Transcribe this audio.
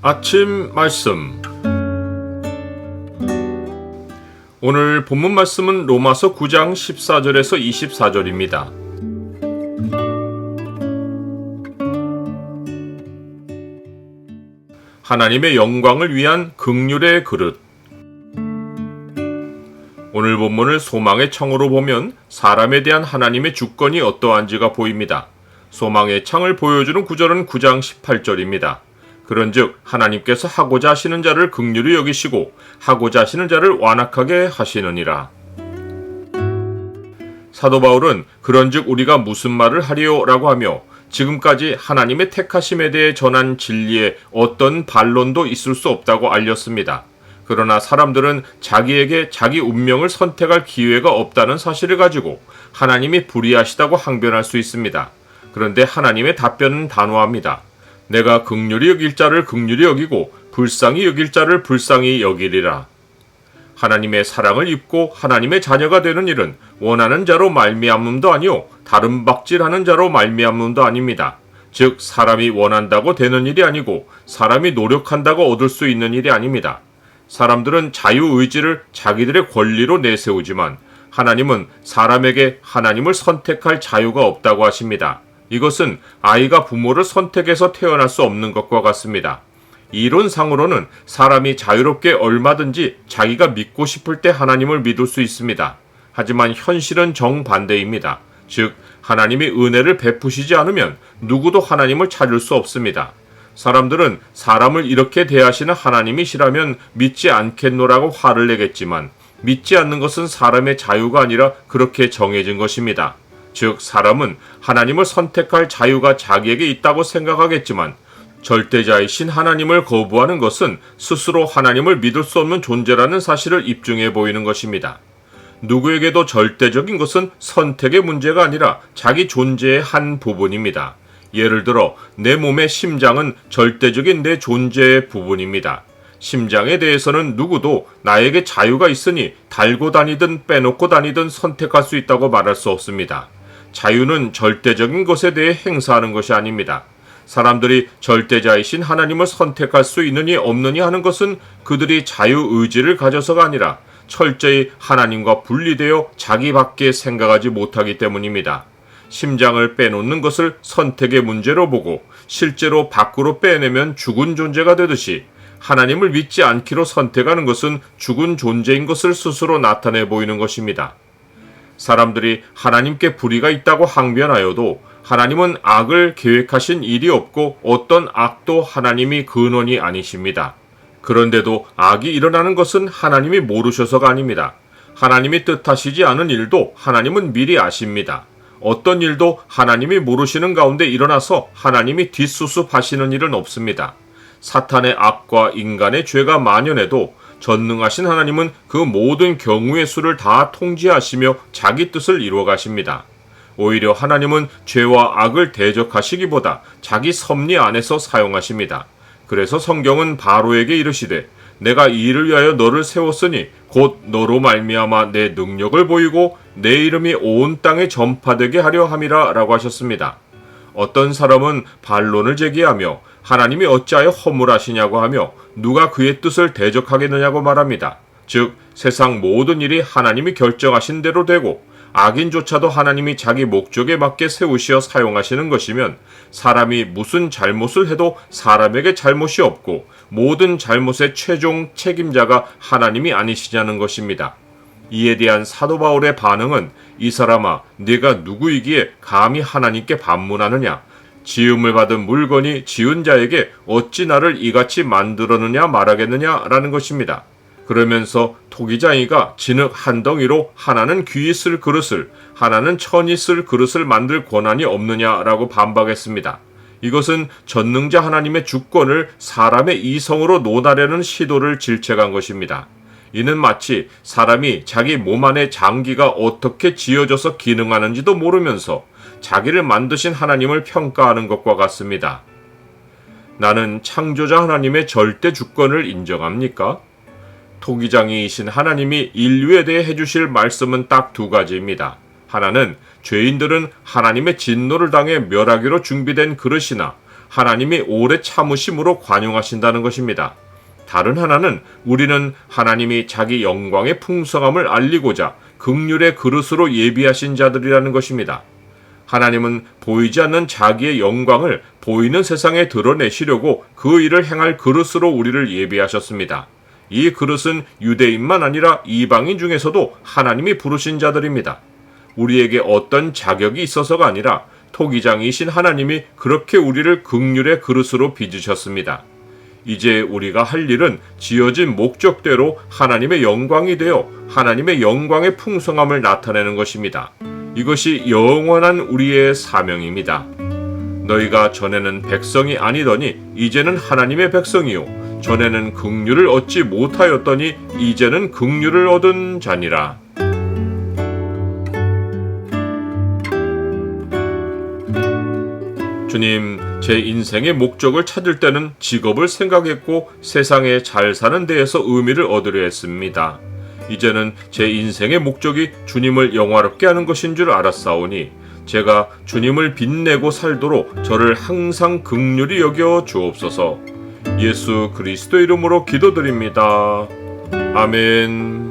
아침 말씀. 오늘 본문 말씀은 로마서 9장 14절에서 24절입니다. 하나님의 영광을 위한 긍휼의 그릇. 오늘 본문을 소망의 창으로 보면 사람에 대한 하나님의 주권이 어떠한지가 보입니다. 소망의 창을 보여주는 구절은 9장 18절입니다. 그런즉 하나님께서 하고자 하시는 자를 긍휼히 여기시고 하고자 하시는 자를 완악하게 하시느니라. 사도 바울은 그런즉 우리가 무슨 말을 하리요 라고 하며 지금까지 하나님의 택하심에 대해 전한 진리에 어떤 반론도 있을 수 없다고 알렸습니다. 그러나 사람들은 자기에게 자기 운명을 선택할 기회가 없다는 사실을 가지고 하나님이 불의하시다고 항변할 수 있습니다. 그런데 하나님의 답변은 단호합니다. 내가 긍휼히 여길 자를 긍휼히 여기고 불쌍히 여길 자를 불쌍히 여기리라. 하나님의 사랑을 입고 하나님의 자녀가 되는 일은 원하는 자로 말미암음도 아니요 다른 박질하는 자로 말미암음도 아닙니다. 즉 사람이 원한다고 되는 일이 아니고 사람이 노력한다고 얻을 수 있는 일이 아닙니다. 사람들은 자유의지를 자기들의 권리로 내세우지만 하나님은 사람에게 하나님을 선택할 자유가 없다고 하십니다. 이것은 아이가 부모를 선택해서 태어날 수 없는 것과 같습니다. 이론상으로는 사람이 자유롭게 얼마든지 자기가 믿고 싶을 때 하나님을 믿을 수 있습니다. 하지만 현실은 정반대입니다. 즉 하나님이 은혜를 베푸시지 않으면 누구도 하나님을 찾을 수 없습니다. 사람들은 사람을 이렇게 대하시는 하나님이시라면 믿지 않겠노라고 화를 내겠지만 믿지 않는 것은 사람의 자유가 아니라 그렇게 정해진 것입니다. 즉 사람은 하나님을 선택할 자유가 자기에게 있다고 생각하겠지만 절대자이신 하나님을 거부하는 것은 스스로 하나님을 믿을 수 없는 존재라는 사실을 입증해 보이는 것입니다. 누구에게도 절대적인 것은 선택의 문제가 아니라 자기 존재의 한 부분입니다. 예를 들어 내 몸의 심장은 절대적인 내 존재의 부분입니다. 심장에 대해서는 누구도 나에게 자유가 있으니 달고 다니든 빼놓고 다니든 선택할 수 있다고 말할 수 없습니다. 자유는 절대적인 것에 대해 행사하는 것이 아닙니다. 사람들이 절대자이신 하나님을 선택할 수 있느니 없느니 하는 것은 그들이 자유의지를 가져서가 아니라 철저히 하나님과 분리되어 자기밖에 생각하지 못하기 때문입니다. 심장을 빼놓는 것을 선택의 문제로 보고 실제로 밖으로 빼내면 죽은 존재가 되듯이 하나님을 믿지 않기로 선택하는 것은 죽은 존재인 것을 스스로 나타내 보이는 것입니다. 사람들이 하나님께 불의가 있다고 항변하여도 하나님은 악을 계획하신 일이 없고 어떤 악도 하나님이 근원이 아니십니다. 그런데도 악이 일어나는 것은 하나님이 모르셔서가 아닙니다. 하나님이 뜻하시지 않은 일도 하나님은 미리 아십니다. 어떤 일도 하나님이 모르시는 가운데 일어나서 하나님이 뒷수습하시는 일은 없습니다. 사탄의 악과 인간의 죄가 만연해도 전능하신 하나님은 그 모든 경우의 수를 다 통제하시며 자기 뜻을 이루어 가십니다. 오히려 하나님은 죄와 악을 대적하시기보다 자기 섭리 안에서 사용하십니다. 그래서 성경은 바로에게 이르시되 내가 이 일을 위하여 너를 세웠으니 곧 너로 말미암아 내 능력을 보이고 내 이름이 온 땅에 전파되게 하려 함이라 라고 하셨습니다. 어떤 사람은 반론을 제기하며 하나님이 어찌하여 허물하시냐고 하며 누가 그의 뜻을 대적하겠느냐고 말합니다. 즉 세상 모든 일이 하나님이 결정하신 대로 되고 악인조차도 하나님이 자기 목적에 맞게 세우시어 사용하시는 것이면 사람이 무슨 잘못을 해도 사람에게 잘못이 없고 모든 잘못의 최종 책임자가 하나님이 아니시냐는 것입니다. 이에 대한 사도 바울의 반응은 이 사람아 네가 누구이기에 감히 하나님께 반문하느냐 지음을 받은 물건이 지은 자에게 어찌 나를 이같이 만들었느냐 말하겠느냐 라는 것입니다. 그러면서 토기장이가 진흙 한 덩이로 하나는 귀히 쓸 그릇을 하나는 천이 쓸 그릇을 만들 권한이 없느냐라고 반박했습니다. 이것은 전능자 하나님의 주권을 사람의 이성으로 논하려는 시도를 질책한 것입니다. 이는 마치 사람이 자기 몸 안의 장기가 어떻게 지어져서 기능하는지도 모르면서 자기를 만드신 하나님을 평가하는 것과 같습니다. 나는 창조자 하나님의 절대 주권을 인정합니까? 토기장이이신 하나님이 인류에 대해 해주실 말씀은 딱 두 가지입니다. 하나는 죄인들은 하나님의 진노를 당해 멸하기로 준비된 그릇이나 하나님이 오래 참으심으로 관용하신다는 것입니다. 다른 하나는 우리는 하나님이 자기 영광의 풍성함을 알리고자 긍휼의 그릇으로 예비하신 자들이라는 것입니다. 하나님은 보이지 않는 자기의 영광을 보이는 세상에 드러내시려고 그 일을 행할 그릇으로 우리를 예비하셨습니다. 이 그릇은 유대인만 아니라 이방인 중에서도 하나님이 부르신 자들입니다. 우리에게 어떤 자격이 있어서가 아니라 토기장이신 하나님이 그렇게 우리를 긍휼의 그릇으로 빚으셨습니다. 이제 우리가 할 일은 지어진 목적대로 하나님의 영광이 되어 하나님의 영광의 풍성함을 나타내는 것입니다. 이것이 영원한 우리의 사명입니다. 너희가 전에는 백성이 아니더니 이제는 하나님의 백성이요 전에는 긍휼을 얻지 못하였더니 이제는 긍휼을 얻은 자니라. 주님, 제 인생의 목적을 찾을 때는 직업을 생각했고 세상에 잘 사는 데에서 의미를 얻으려 했습니다. 이제는 제 인생의 목적이 주님을 영화롭게 하는 것인 줄 알았사오니 제가 주님을 빛내고 살도록 저를 항상 긍휼히 여겨 주옵소서. 예수 그리스도 이름으로 기도드립니다. 아멘.